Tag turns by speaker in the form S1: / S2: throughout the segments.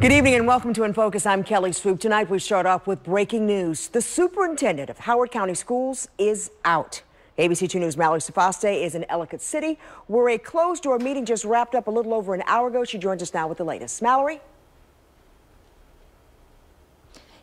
S1: Good evening and welcome to In Focus. I'm Kelly Swoop. Tonight we start off with breaking news. The superintendent of Howard County Schools is out. ABC 2 News' Mallory Safaste is in Ellicott City, where a closed-door meeting just wrapped up a little over an hour ago. She joins us now with the latest. Mallory?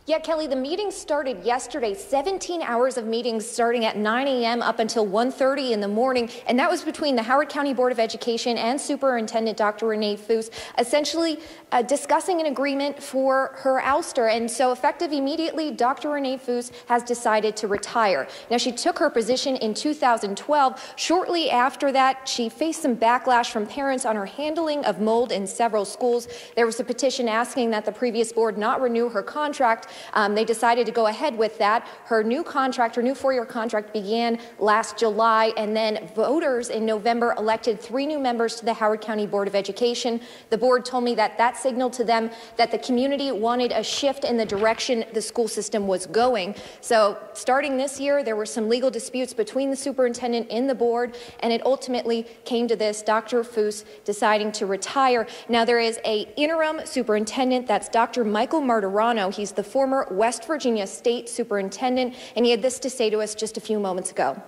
S2: Yeah, Kelly, the meeting started yesterday, 17 hours of meetings starting at 9 a.m. up until 1:30 in the morning. And that was between the Howard County Board of Education and Superintendent Dr. Renee Foose, essentially discussing an agreement for her ouster. And so effective immediately, Dr. Renee Foose has decided to retire. Now, she took her position in 2012. Shortly after that, she faced some backlash from parents on her handling of mold in several schools. There was a petition asking that the previous board not renew her contract. They decided to go ahead with that. Her new contract, her new 4-year contract began last July, and then voters in November elected 3 new members to the Howard County Board of Education. The board told me that that signaled to them that the community wanted a shift in the direction the school system was going. So starting this year, there were some legal disputes between the superintendent and the board, and it ultimately came to this, Dr. Foose deciding to retire. Now, there is an interim superintendent. That's Dr. Michael Martirano. He's the former West Virginia State Superintendent, and he had this to say to us just a few moments ago.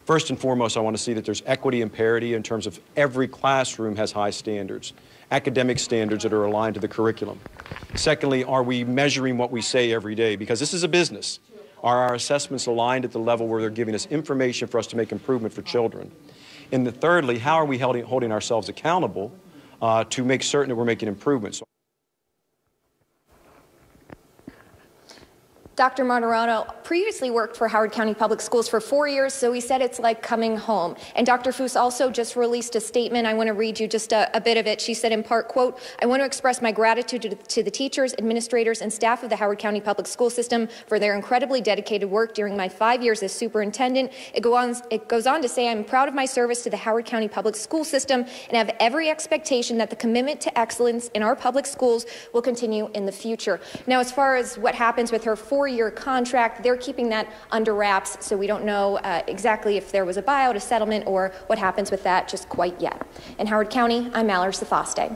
S3: First and foremost, I want to see that there's equity and parity in terms of every classroom has high standards, academic standards that are aligned to the curriculum. Secondly, are we measuring what we say every day? Because this is a business. Are our assessments aligned at the level where they're giving us information for us to make improvement for children? And then thirdly, how are we holding ourselves accountable to make certain that we're making improvements?
S2: Dr. Martirano previously worked for Howard County Public Schools for 4 years, so he said it's like coming home. And Dr. Foose also just released a statement. I want to read you just a bit of it. She said in part, quote, "I want to express my gratitude to the teachers, administrators, and staff of the Howard County Public School System for their incredibly dedicated work during my 5 years as superintendent. It goes on to say, I'm proud of my service to the Howard County Public School System and have every expectation that the commitment to excellence in our public schools will continue in the future." Now, as far as what happens with her 4-year contract, they're keeping that under wraps, so we don't know exactly if there was a buyout, a settlement, or what happens with that just quite yet. In Howard County, I'm Mallory Safaste.